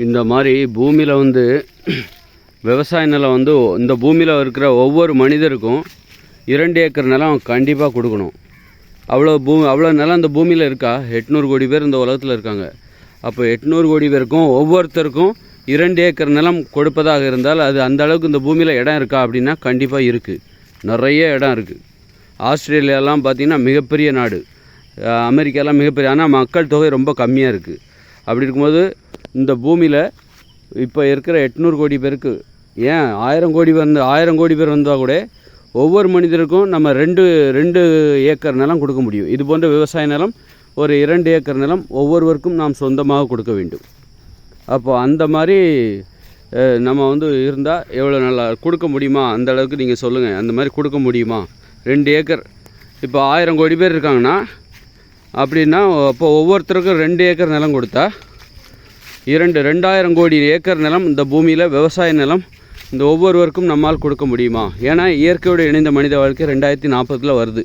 இந்த மாதிரி பூமியில் வந்து விவசாய நிலம் வந்து இந்த பூமியில் இருக்கிற ஒவ்வொரு மனிதருக்கும் 2 ஏக்கர் நிலம் கண்டிப்பாக கொடுக்கணும். அவ்வளோ நிலம் இந்த பூமியில் இருக்கா? 800 கோடி பேர் இந்த உலகத்தில் இருக்காங்க. அப்போ 800 கோடி பேருக்கும் ஒவ்வொருத்தருக்கும் 2 ஏக்கர் நிலம் கொடுப்பதாக இருந்தால் அது அந்த அளவுக்கு இந்த பூமியில் இடம் இருக்கா அப்படின்னா கண்டிப்பாக இருக்குது. நிறைய இடம் இருக்குது. ஆஸ்திரேலியாலாம் பார்த்திங்கன்னா மிகப்பெரிய நாடு, அமெரிக்காலாம் மிகப்பெரிய, ஆனால் மக்கள் தொகை ரொம்ப கம்மியாக இருக்குது. அப்படி இருக்கும்போது இந்த பூமியில் இப்போ இருக்கிற 800 கோடி பேருக்கு ஏன் 1000 கோடி பேர் வந்தால் கூட ஒவ்வொரு மனிதருக்கும் நம்ம 2 ஏக்கர் நிலம் கொடுக்க முடியும். இது போன்ற விவசாய நிலம் ஒரு 2 ஏக்கர் நிலம் ஒவ்வொருவருக்கும் நாம் சொந்தமாக கொடுக்க வேண்டும். அப்போ அந்த மாதிரி நம்ம வந்து இருந்தால் எவ்வளோ நல்லா கொடுக்க முடியுமா? அந்த அளவுக்கு நீங்கள் சொல்லுங்கள். அந்த மாதிரி கொடுக்க முடியுமா? 2 ஏக்கர் இப்போ 1000 கோடி பேர் இருக்காங்கன்னா அப்படின்னா அப்போ ஒவ்வொருத்தருக்கும் 2 ஏக்கர் நிலம் கொடுத்தா 2000 கோடி ஏக்கர் நிலம் இந்த பூமியில் விவசாய நிலம் இந்த ஒவ்வொருவருக்கும் நம்மால் கொடுக்க முடியுமா? ஏன்னா இயற்கையோடு இணைந்த மனித வாழ்க்கை 2040 வருது.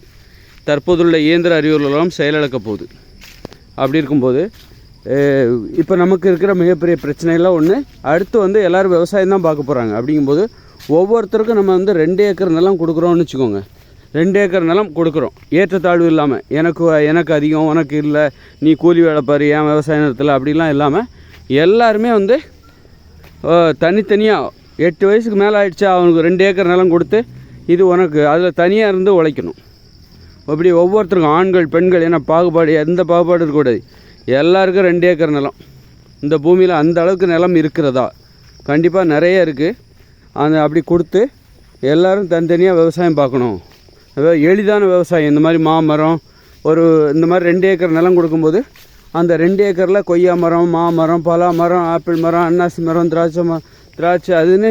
தற்போதுள்ள இயந்திர அறிவியலும் செயலிழக்க போகுது. அப்படி இருக்கும்போது இப்போ நமக்கு இருக்கிற மிகப்பெரிய பிரச்சனைலாம் ஒன்று, அடுத்து வந்து எல்லோரும் விவசாயம் தான் பார்க்க போகிறாங்க. அப்படிங்கும்போது ஒவ்வொருத்தருக்கும் நம்ம வந்து 2 ஏக்கர் நிலம் கொடுக்குறோன்னு வச்சுக்கோங்க. 2 ஏக்கர் நிலம் கொடுக்குறோம், ஏற்றத்தாழ்வு இல்லாமல். எனக்கு அதிகம், உனக்கு இல்லை, நீ கூலி வேலை பாரு, ஏன் விவசாய நிலத்தில் அப்படிலாம் இல்லாமல் எல்லாருமே வந்து தனித்தனியாக 8 வயசுக்கு மேலே ஆகிடுச்சா அவனுக்கு 2 ஏக்கர் நிலம் கொடுத்து இது உனக்கு அதில் தனியாக இருந்து உழைக்கணும். அப்படி ஒவ்வொருத்தருக்கும் ஆண்கள் பெண்கள் என பாகுபாடு, எந்த பாகுபாடு இருக்கக்கூடாது. எல்லாருக்கும் 2 ஏக்கர் நிலம் இந்த பூமியில் அந்த அளவுக்கு நிலம் இருக்கிறதா? கண்டிப்பாக நிறைய இருக்குது. அப்படி கொடுத்து எல்லோரும் தனித்தனியாக விவசாயம் பார்க்கணும். எளிதான விவசாயம், இந்த மாதிரி மாமரம் இந்த மாதிரி 2 ஏக்கர் நிலம் கொடுக்கும்போது அந்த 2 ஏக்கரில் கொய்யா மரம், மாமரம், பலா மரம், ஆப்பிள் மரம், அன்னாசி மரம், திராட்சை அதுன்னு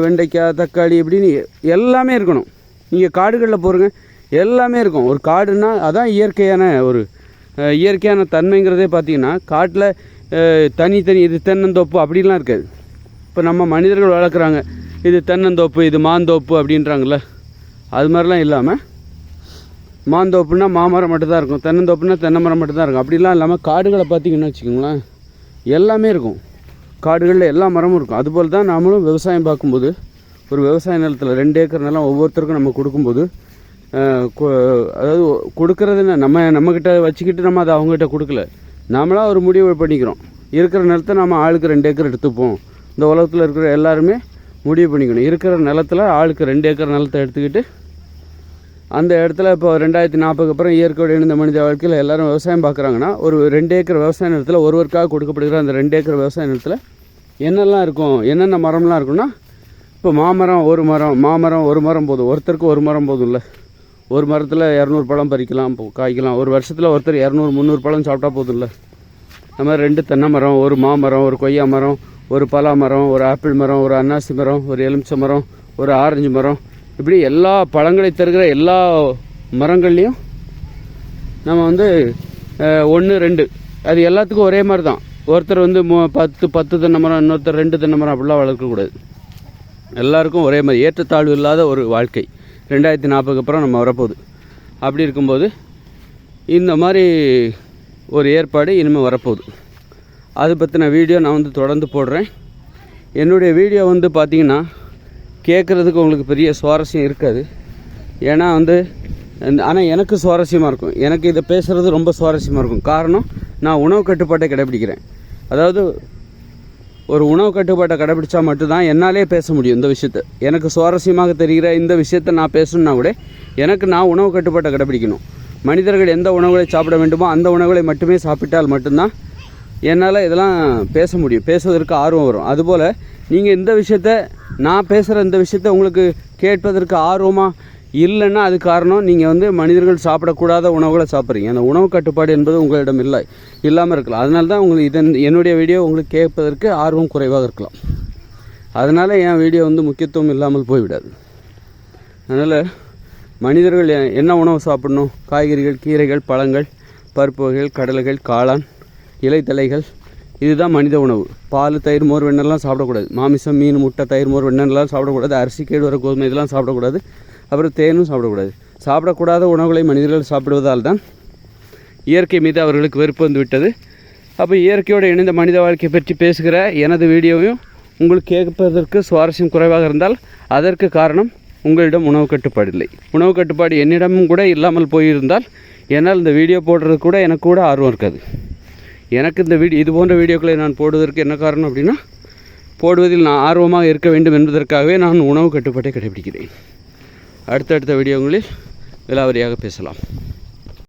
வெண்டைக்காய், தக்காளி இப்படின்னு எல்லாமே இருக்கணும். நீங்கள் காடுகளில் போகிறங்க எல்லாமே இருக்கும். ஒரு காடுன்னா அதான் இயற்கையான தன்மைங்கிறதே பார்த்திங்கன்னா காட்டில் தனி இது தென்னந்தோப்பு அப்படிலாம் இருக்காது. இப்போ நம்ம மனிதர்கள் வளர்க்குறாங்க, இது தென்னந்தோப்பு, இது மாந்தோப்பு அப்படின்றாங்கள்ல, அது மாதிரிலாம் இல்லாமல் மாந்தோப்புனா மாமரம் மட்டும்தான் இருக்கும், தென்னந்தோப்புனா தென்னை மரம் மட்டும்தான் இருக்கும். அப்படிலாம் இல்லாமல் காடுகளை பார்த்திங்கன்னு வச்சுக்கோங்களேன் எல்லாமே இருக்கும். காடுகளில் எல்லா மரமும் இருக்கும். அதுபோல் தான் நாமளும் விவசாயம் பார்க்கும்போது ஒரு விவசாய நிலத்தில் 2 ஏக்கர் நிலம் ஒவ்வொருத்தருக்கும் நம்ம கொடுக்கும்போது அதாவது கொடுக்குறதுன்னு நம்மக்கிட்ட வச்சுக்கிட்டு நம்ம அதை அவங்ககிட்ட கொடுக்கல, நாமளாக ஒரு முடிவு பண்ணிக்கிறோம். இருக்கிற நிலத்தை நம்ம ஆளுக்கு 2 ஏக்கர் எடுத்துப்போம். இந்த உலகத்தில் இருக்கிற எல்லாருமே முடிவு பண்ணிக்கணும். இருக்கிற நிலத்தில் ஆளுக்கு 2 ஏக்கர் நிலத்தை எடுத்துக்கிட்டு அந்த இடத்துல இப்போ 2040 அப்புறம் இயற்கையோடு இணைந்த மனித வாழ்க்கையில் எல்லோரும் விவசாயம் பார்க்குறாங்கன்னா ஒரு 2 ஏக்கர் விவசாய நிலத்தில் ஒருவருக்காக கொடுக்கப்படுகிற அந்த 2 ஏக்கர் விவசாய நிலத்தில் என்னெல்லாம் இருக்கும், என்னென்ன மரம்லாம் இருக்குன்னா, இப்போ மாமரம் ஒரு மரம் போதும், ஒருத்தருக்கு ஒரு மரம் போதும். இல்லை, ஒரு மரத்தில் 200 பழம் பறிக்கலாம், காய்க்கலாம். ஒரு வருஷத்தில் ஒருத்தர் 200-300 பழம் சாப்பிட்டா போதும். இல்லை, அது மாதிரி 2 தென்னை மரம், ஒரு மாமரம், ஒரு கொய்யா மரம், ஒரு பலா மரம், ஒரு ஆப்பிள் மரம், ஒரு அன்னாசி மரம், ஒரு எலுமிச்சை மரம், ஒரு ஆரஞ்சு மரம், இப்படி எல்லா பழங்களை தருகிற எல்லா மரங்கள்லேயும் நம்ம வந்து 1-2 அது எல்லாத்துக்கும் ஒரே மாதிரி தான். ஒருத்தர் வந்து 10 தென்னை மரம், இன்னொருத்தர் 2 தென்னை மரம் அப்படிலாம் வளர்க்கக்கூடாது. எல்லாருக்கும் ஒரே மாதிரி ஏற்றத்தாழ்வு இல்லாத ஒரு வாழ்க்கை 2040 அப்புறம் நம்ம வரப்போகுது. அப்படி இருக்கும்போது இந்த மாதிரி ஒரு ஏற்பாடு இனிமேல் வரப்போகுது. அது பற்றின வீடியோ நான் வந்து தொடர்ந்து போடுறேன். என்னுடைய வீடியோ வந்து பார்த்திங்கன்னா கேட்குறதுக்கு உங்களுக்கு பெரிய சுவாரஸ்யம் இருக்காது. ஏன்னா வந்து ஆனால் எனக்கு சுவாரஸ்யமாக இருக்கும். எனக்கு இதை பேசுகிறது ரொம்ப சுவாரஸ்யமாக இருக்கும். காரணம், நான் உணவு கட்டுப்பாட்டை கடைப்பிடிக்கிறேன். அதாவது ஒரு உணவு கட்டுப்பாட்டை கடைப்பிடிச்சா மட்டும்தான் என்னாலே பேச முடியும். இந்த விஷயத்தை எனக்கு சுவாரஸ்யமாக தெரிகிற இந்த விஷயத்தை நான் பேசணுன்னா கூட நான் உணவு கட்டுப்பாட்டை கடைப்பிடிக்கணும். மனிதர்கள் எந்த உணவுகளை சாப்பிட வேண்டுமோ அந்த உணவுகளை மட்டுமே சாப்பிட்டால் மட்டும்தான் என்னால் இதெல்லாம் பேச முடியும், பேசுவதற்கு ஆர்வம் வரும். அதுபோல் நீங்கள் இந்த விஷயத்தை நான் பேசுகிற இந்த விஷயத்தை உங்களுக்கு கேட்பதற்கு ஆர்வமாக இல்லைன்னா அது காரணம் நீங்கள் வந்து மனிதர்கள் சாப்பிடக்கூடாத உணவுகளை சாப்பிட்றீங்க. அந்த உணவு கட்டுப்பாடு என்பது உங்களிடம் இல்லாமல் இருக்கலாம். அதனால தான் உங்களுக்கு என்னுடைய வீடியோ உங்களுக்கு கேட்பதற்கு ஆர்வம் குறைவாக இருக்கலாம். அதனால் என் வீடியோ வந்து முக்கியத்துவம் இல்லாமல் போய்விடாது. அதனால் மனிதர்கள் என்ன உணவு சாப்பிடணும்? காய்கறிகள், கீரைகள், பழங்கள், பருப்பு வகைகள், கடலைகள், காளான், இலைத்தலைகள், இதுதான் மனித உணவு. பால், தயிர், மோர், வெண்ணெல்லாம் சாப்பிடக்கூடாது. மாமிசம், மீன், முட்டை, தயிர், மோர், வெண்ணெல்லாம் சாப்பிடக்கூடாது. அரிசி, கேழ்வரகு, கோதுமை இதெல்லாம் சாப்பிடக்கூடாது. அப்புறம் தேனும் சாப்பிடக்கூடாது. சாப்பிடக்கூடாத உணவுகளை மனிதர்கள் சாப்பிடுவதால் தான் இயற்கை மீது அவர்களுக்கு வெறுப்பு வந்து விட்டது. அப்போ இயற்கையோடு இணைந்த மனித வாழ்க்கையை பற்றி பேசுகிற எனது வீடியோவையும் உங்களுக்கு கேட்பதற்கு சுவாரஸ்யம் குறைவாக இருந்தால் அதற்கு காரணம் உங்களிடம் உணவு கட்டுப்பாடு இல்லை. உணவு கட்டுப்பாடு என்னிடமும் கூட இல்லாமல் போயிருந்தால் என்னால் இந்த வீடியோ போடுறது கூட எனக்கு கூட ஆர்வம் இருக்காது. எனக்கு இந்த இது போன்ற வீடியோக்களை நான் போடுவதற்கு என்ன காரணம் அப்படின்னா, போடுவதில் நான் ஆர்வமாக இருக்க வேண்டும் என்பதற்காகவே நான் உணவு கட்டுப்பாட்டை கடைபிடிக்கிறேன். அடுத்தடுத்த வீடியோங்களில் விலாவரியாக பேசலாம்.